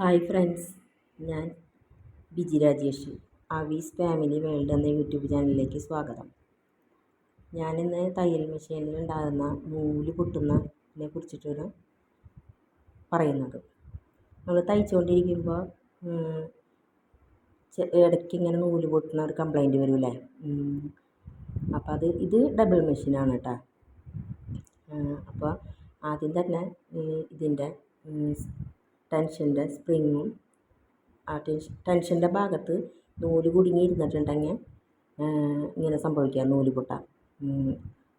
Hi friends, ഞാൻ Biji Rajesh. ആവീസ് family world എന്ന YouTube ചാനലിലേക്ക് സ്വാഗതം. ഞാനിന്ന് തയ്യൽ മെഷീനിൽ ഉണ്ടാകുന്ന നൂല് പൊട്ടുന്നതിനെ കുറിച്ചിട്ടാണ് പറയുന്നത്. നമ്മൾ തയ്ച്ചുകൊണ്ടിരിക്കുമ്പോൾ ഇടയ്ക്ക് ഇങ്ങനെ നൂല് പൊട്ടുന്ന ഒരു കംപ്ലൈൻറ്റ് വരില്ലേ. അപ്പോൾ ഇത് ഡബിൾ മെഷീനാണ് കേട്ടോ. അപ്പോൾ ആദ്യം തന്നെ ഇതിൻ്റെ ടെൻഷൻ്റെ സ്പ്രിങ്ങും ടെൻഷൻ്റെ ഭാഗത്ത് നൂല് കുടുങ്ങി ഇരുന്നിട്ടുണ്ടെങ്കിൽ ഇങ്ങനെ സംഭവിക്കുക, നൂല് പൊട്ടാം.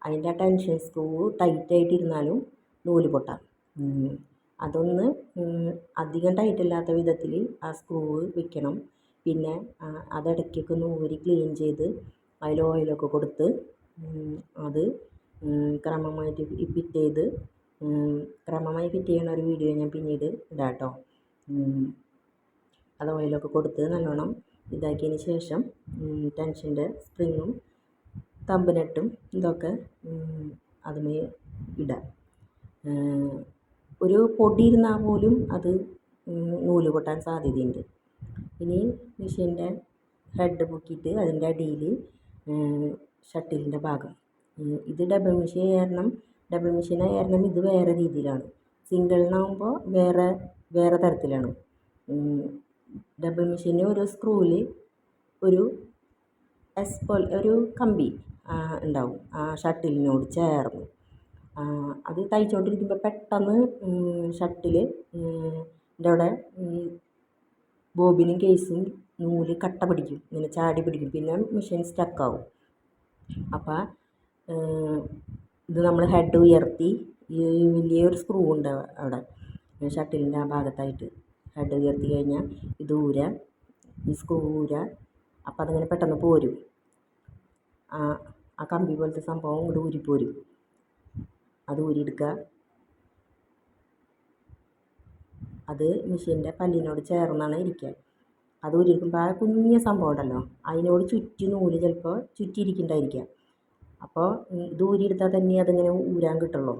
അതിൻ്റെ ടെൻഷൻ സ്ക്രൂ ടൈറ്റായിട്ടിരുന്നാലും നൂല് പൊട്ടാം. അതൊന്ന് അധികം ടൈറ്റില്ലാത്ത വിധത്തിൽ ആ സ്ക്രൂ വെക്കണം. പിന്നെ അതിടയ്ക്കൊക്കെ നൂല് ക്ലീൻ ചെയ്ത് അതിൽ ഓയിലൊക്കെ കൊടുത്ത് അത് ക്രമമായിട്ട് ഫിറ്റ് ചെയ്ത് ക്രമമായി ഫിറ്റ് ചെയ്യുന്ന ഒരു വീഡിയോ ഞാൻ പിന്നീട് ഇടാം കേട്ടോ. അത് ഓയിലൊക്കെ കൊടുത്ത് നല്ലോണം ഇതാക്കിയതിന് ശേഷം ടെൻഷൻ്റെ സ്പ്രിങ്ങും തമ്പ് ഇതൊക്കെ അതിന് ഇടാം. ഒരു പൊടി ഇരുന്നാൽ പോലും അത് നൂല് പൊട്ടാൻ സാധ്യതയുണ്ട്. ഇനി മെഷീൻ്റെ ഹെഡ് പൊക്കിയിട്ട് അതിൻ്റെ അടിയിൽ ഷട്ടിലിൻ്റെ ഭാഗം, ഇത് ഡബിൾ മെഷീനായ കാരണം ഇത് വേറെ രീതിയിലാണ്. സിംഗിളിനാകുമ്പോൾ വേറെ തരത്തിലാണ്. ഡബിൾ മെഷീന് ഒരു സ്ക്രൂവിൽ ഒരു പോലെ ഒരു കമ്പി ഉണ്ടാവും ആ ഷട്ടിലിനോട് ചേർന്ന്. അത് തയ്ച്ചുകൊണ്ടിരിക്കുമ്പോൾ പെട്ടെന്ന് ഷട്ടില് അവിടെ ബോബിനും കേസും നൂല് കട്ട പിടിക്കും, ഇങ്ങനെ ചാടി പിടിക്കും. പിന്നെ മെഷീൻ സ്റ്റക്കാവും. അപ്പോൾ ഇത് നമ്മൾ ഹെഡ് ഉയർത്തി, ഈ വലിയൊരു സ്ക്രൂ ഉണ്ട് അവിടെ ഷട്ടിലിൻ്റെ ആ ഭാഗത്തായിട്ട്. ഹെഡ് ഉയർത്തി കഴിഞ്ഞാൽ ഇത് ഈ സ്ക്രൂ അപ്പോൾ അതിങ്ങനെ പെട്ടെന്ന് പോരും. ആ കമ്പി പോലത്തെ സംഭവം ഇവിടെ ഊരിപ്പോരും. അത് ഊരിയെടുക്കുക. അത് മെഷീൻ്റെ പല്ലിനോട് ചേർന്നാണ് ഇരിക്കുക. അത് ഊരിയെടുക്കുമ്പോൾ ആ കുഞ്ഞ സംഭവം ഉണ്ടല്ലോ, അതിനോട് ചുറ്റി നൂല് ചിലപ്പോൾ ചുറ്റിയിരിക്കുന്നുണ്ടായിരിക്കാം. അപ്പോൾ ഇത് ഊരിയെടുത്താൽ തന്നെ അതിങ്ങനെ ഊരാൻ കിട്ടുള്ളൂ.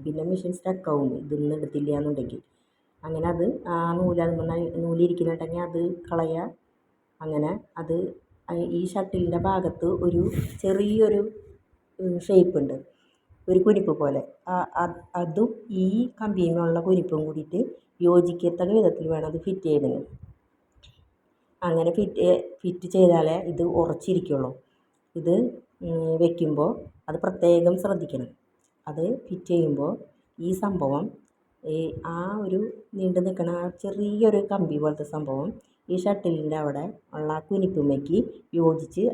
പിന്നെ മെഷീൻ സ്റ്റക്കാവും ഇതൊന്നും എടുത്തില്ല എന്നുണ്ടെങ്കിൽ. അങ്ങനെ അത് ആ നൂലിരിക്കുന്നുണ്ടെങ്കിൽ അത് കളയുക. അങ്ങനെ അത് ഈ ഷട്ടിലിൻ്റെ ഭാഗത്ത് ഒരു ചെറിയൊരു ഷേപ്പ് ഉണ്ട്, ഒരു കുരിപ്പ് പോലെ. അതും ഈ കമ്പിയിലുള്ള കുരിപ്പും കൂടിയിട്ട് യോജിക്കത്തക്ക വിധത്തിൽ വേണം അത് ഫിറ്റ് ചെയ്യുന്നതിന്. അങ്ങനെ ഫിറ്റ് ചെയ്താലേ ഇത് ഉറച്ചിരിക്കുള്ളൂ. ഇത് വയ്ക്കുമ്പോൾ അത് പ്രത്യേകം ശ്രദ്ധിക്കണം. അത് ഫിറ്റ് ചെയ്യുമ്പോൾ ഈ സംഭവം ആ ഒരു നീണ്ടു നിൽക്കണ ചെറിയൊരു കമ്പി പോലത്തെ സംഭവം ഈ ഷട്ടിലിൻ്റെ അവിടെ ഉള്ള ആ കുനിപ്പുമ്മയ്ക്ക് യോജിച്ച്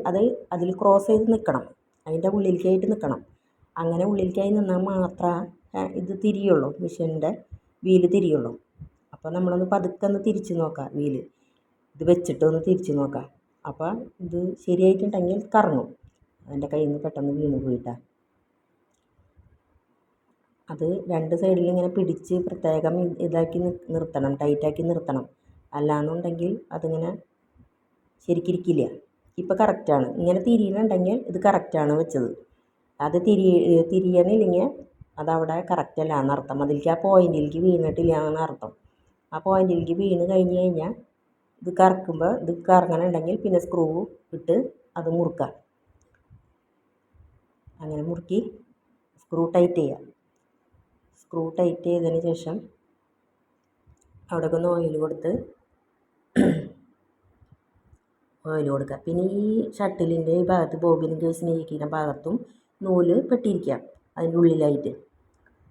അതിൽ ക്രോസ് ചെയ്ത് നിൽക്കണം. അതിൻ്റെ ഉള്ളിലേക്കായിട്ട് നിൽക്കണം. അങ്ങനെ ഉള്ളിലേക്കായി നിന്നാൽ മാത്രമേ ഇത് തിരിയുള്ളൂ, മെഷീൻ്റെ വീല് തിരിയുള്ളൂ. അപ്പോൾ നമ്മളൊന്ന് പതുക്കെ ഒന്ന് തിരിച്ച് നോക്കാം, വീല് ഇത് വെച്ചിട്ടൊന്ന് തിരിച്ച് നോക്കാം. അപ്പോൾ ഇത് ശരിയായിട്ടുണ്ടെങ്കിൽ കറങ്ങും. അതിൻ്റെ കയ്യിൽ നിന്ന് പെട്ടെന്ന് വീണ് പോയിട്ടാണ്. അത് രണ്ട് സൈഡിൽ ഇങ്ങനെ പിടിച്ച് പ്രത്യേകം ഇതാക്കി നിർത്തണം, ടൈറ്റാക്കി നിർത്തണം. അല്ലാന്നുണ്ടെങ്കിൽ അതിങ്ങനെ ശരിക്കിരിക്കില്ല. ഇപ്പോൾ കറക്റ്റാണ്. ഇങ്ങനെ തിരിയണുണ്ടെങ്കിൽ ഇത് കറക്റ്റാണ് വെച്ചത്. അത് തിരിയണില്ലെങ്കിൽ അതവിടെ കറക്റ്റല്ല എന്നർത്ഥം. അതിലേക്ക് ആ പോയിൻറ്റിലേക്ക് വീണിട്ടില്ല എന്നർത്ഥം. ആ പോയിൻറ്റിലേക്ക് വീണ് കഴിഞ്ഞ് കഴിഞ്ഞാൽ ഇത് കറക്കുമ്പോൾ ഇത് കറങ്ങണുണ്ടെങ്കിൽ പിന്നെ സ്ക്രൂ ഇട്ട് അത് മുറുക്കുക. അങ്ങനെ മുറുക്കി സ്ക്രൂ ടൈറ്റ് ചെയ്യുക. സ്ക്രൂ ടൈറ്റ് ചെയ്തതിന് ശേഷം അവിടെയൊക്കെ ഒന്ന് ഓയിൽ കൊടുക്കുക. പിന്നെ ഈ ഷട്ടിലിൻ്റെ ഈ ഭാഗത്ത് ബോബിനും കേസിന് ഇരിക്കുന്ന ഭാഗത്തും നൂല് പെട്ടിരിക്കുക അതിൻ്റെ ഉള്ളിലായിട്ട്.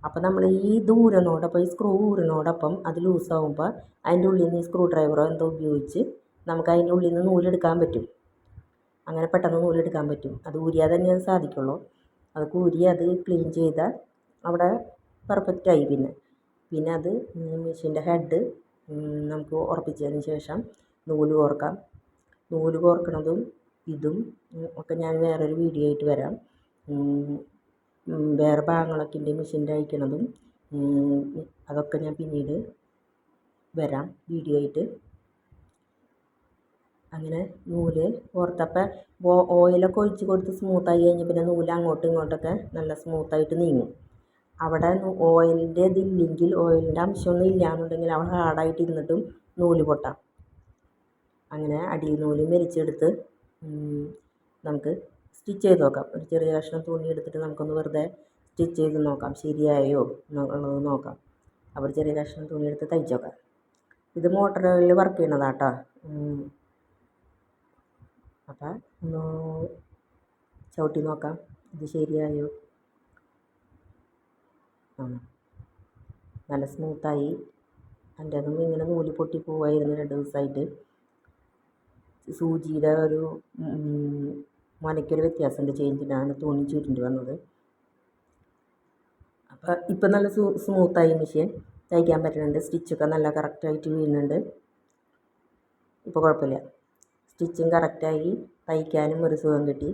അപ്പോൾ നമ്മൾ ഈ ഈ സ്ക്രൂ ഊരിനോടൊപ്പം അത് ലൂസാവുമ്പോൾ അതിൻ്റെ ഉള്ളിൽ നിന്ന് ഈ സ്ക്രൂ ഡ്രൈവറോ എന്തോ ഉപയോഗിച്ച് നമുക്ക് അതിൻ്റെ ഉള്ളിൽ നിന്ന് നൂലെടുക്കാൻ പറ്റും. അങ്ങനെ പെട്ടെന്ന് നൂലെടുക്കാൻ പറ്റും. അത് ഊരിയാൽ തന്നെ അത് സാധിക്കുള്ളൂ. അത് ഊരി അത് ക്ലീൻ ചെയ്താൽ അവിടെ പെർഫെക്റ്റായി. പിന്നെ അത് മെഷീൻ്റെ ഹെഡ് നമുക്ക് ഉറപ്പിച്ചതിന് ശേഷം നൂല് കോർക്കാം. നൂല് കോർക്കണതും ഇതും ഒക്കെ ഞാൻ വേറൊരു വീഡിയോ ആയിട്ട് വരാം. വേറെ ഭാഗങ്ങളൊക്കെ ഉണ്ട് മെഷീൻ്റെ അയക്കണതും, അതൊക്കെ ഞാൻ പിന്നീട് വരാം വീഡിയോ ആയിട്ട്. അങ്ങനെ നൂല് കോർത്തപ്പോൾ ഓയിലൊക്കെ ഒഴിച്ച് കൊടുത്ത് സ്മൂത്തായി കഴിഞ്ഞ് പിന്നെ നൂല് അങ്ങോട്ടും ഇങ്ങോട്ടൊക്കെ നല്ല സ്മൂത്തായിട്ട് നീങ്ങും. അവിടെ ഓയിലിൻ്റെ ഇതില്ലെങ്കിൽ, ഓയിലിൻ്റെ അംശമൊന്നും ഇല്ലയെന്നുണ്ടെങ്കിൽ അവിടെ ഹാർഡായിട്ട് ഇരുന്നിട്ടും നൂല് പൊട്ടാം. അങ്ങനെ അടി നൂല് വലിച്ചെടുത്ത് നമുക്ക് സ്റ്റിച്ച് ചെയ്ത് നോക്കാം. ഒരു ചെറിയ കഷ്ണം തുണി എടുത്തിട്ട് നമുക്കൊന്ന് വെറുതെ സ്റ്റിച്ച് ചെയ്ത് നോക്കാം, ശരിയായോ എന്നുള്ളത് നോക്കാം. അപ്പോൾ ചെറിയ കഷ്ണം തുണി എടുത്ത് തയ്ച്ച് നോക്കാം. ഇത് മോട്ടറിൽ വർക്ക് ചെയ്യണതാണ് കേട്ടോ. അപ്പം ഒന്ന് ചവിട്ടി നോക്കാം ഇത് ശരിയായോ. നല്ല സ്മൂത്തായി. എൻ്റെ അതൊന്നും ഇങ്ങനെ നൂല് പൊട്ടി പോവായിരുന്നു 2 ദിവസമായിട്ട്. സൂചിയുടെ ഒരു മുനയ്ക്കൊരു വ്യത്യാസമുണ്ട്, ചേഞ്ചിനാണ് തുണി ചുരുണ്ടി വന്നത്. അപ്പോൾ ഇപ്പം നല്ല സ്മൂത്തായി മെഷീൻ തയ്ക്കാൻ പറ്റുന്നുണ്ട്. സ്റ്റിച്ചൊക്കെ നല്ല കറക്റ്റായിട്ട് വീഴുന്നുണ്ട്. ഇപ്പോൾ കുഴപ്പമില്ല. സ്റ്റിച്ചിങ് കറക്റ്റായി തയ്ക്കാനും ഒരു സുഖം കിട്ടി.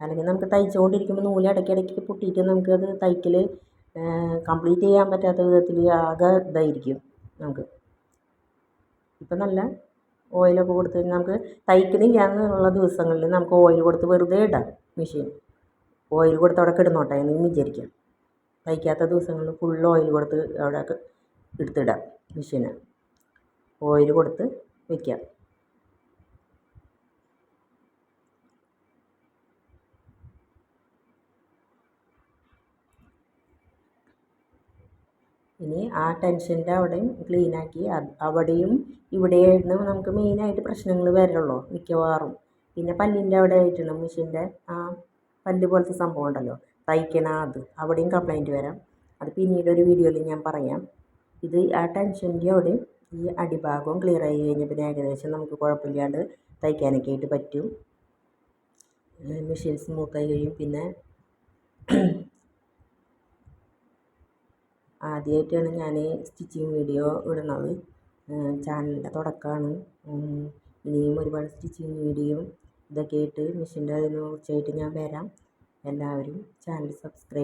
അല്ലെങ്കിൽ നമുക്ക് തയ്ച്ചുകൊണ്ടിരിക്കുമ്പോൾ നൂല് ഇടയ്ക്കിടയ്ക്ക് പൊട്ടിയിട്ട് നമുക്കത് തയ്ക്കൽ കംപ്ലീറ്റ് ചെയ്യാൻ പറ്റാത്ത വിധത്തിൽ ആകെ ഇതായിരിക്കും നമുക്ക്. ഇപ്പം നല്ല ഓയിലൊക്കെ കൊടുത്ത് കഴിഞ്ഞാൽ നമുക്ക് തയ്ക്കണില്ല എന്നുള്ള ദിവസങ്ങളിൽ നമുക്ക് ഓയിൽ കൊടുത്ത് വെറുതെ ഇടാം മെഷീൻ. ഓയിൽ കൊടുത്ത് അവിടെ കിടന്നോട്ടെ എന്ന് വിചാരിക്കാം. തയ്ക്കാത്ത ദിവസങ്ങളിൽ ഫുൾ ഓയിൽ കൊടുത്ത് അവിടെ എടുത്തിടാം മെഷീന്. ഓയിൽ കൊടുത്ത് വയ്ക്കാം. ഇനി ആ ടെൻഷൻ്റെ അവിടെയും ക്ലീനാക്കി അവിടെയും ഇവിടെയായിരുന്നു നമുക്ക് മെയിനായിട്ട് പ്രശ്നങ്ങൾ വരുള്ളൂ മിക്കവാറും. പിന്നെ പല്ലിൻ്റെ അവിടെ ആയിട്ടാണ് മെഷീൻ്റെ ആ പല്ല് പോലത്തെ സംഭവം ഉണ്ടല്ലോ തയ്ക്കണ അവിടെയും കംപ്ലൈൻറ്റ് വരാം. അത് പിന്നീടൊരു വീഡിയോയിൽ ഞാൻ പറയാം. ഇത് ആ ടെൻഷൻ്റെ അവിടെയും ഈ അടിഭാഗവും ക്ലിയർ ആയി കഴിഞ്ഞാൽ പിന്നെ ഏകദേശം നമുക്ക് കുഴപ്പമില്ലാണ്ട് തയ്ക്കാനൊക്കെ ആയിട്ട് പറ്റും. മെഷീൻ സ്മൂത്തായി കഴിയും. പിന്നെ ആദ്യമായിട്ടാണ് ഞാൻ സ്റ്റിച്ചിങ് വീഡിയോ ഇടുന്നത്. ചാനലിൻ്റെ തുടക്കമാണ്. ഇനിയും ഒരുപാട് സ്റ്റിച്ചിങ് വീഡിയോ ഇതൊക്കെ ആയിട്ട് മെഷീൻ്റെ അതിനെ കുറിച്ചായിട്ട് ഞാൻ വരാം. എല്ലാവരും ചാനൽ സബ്സ്ക്രൈബ്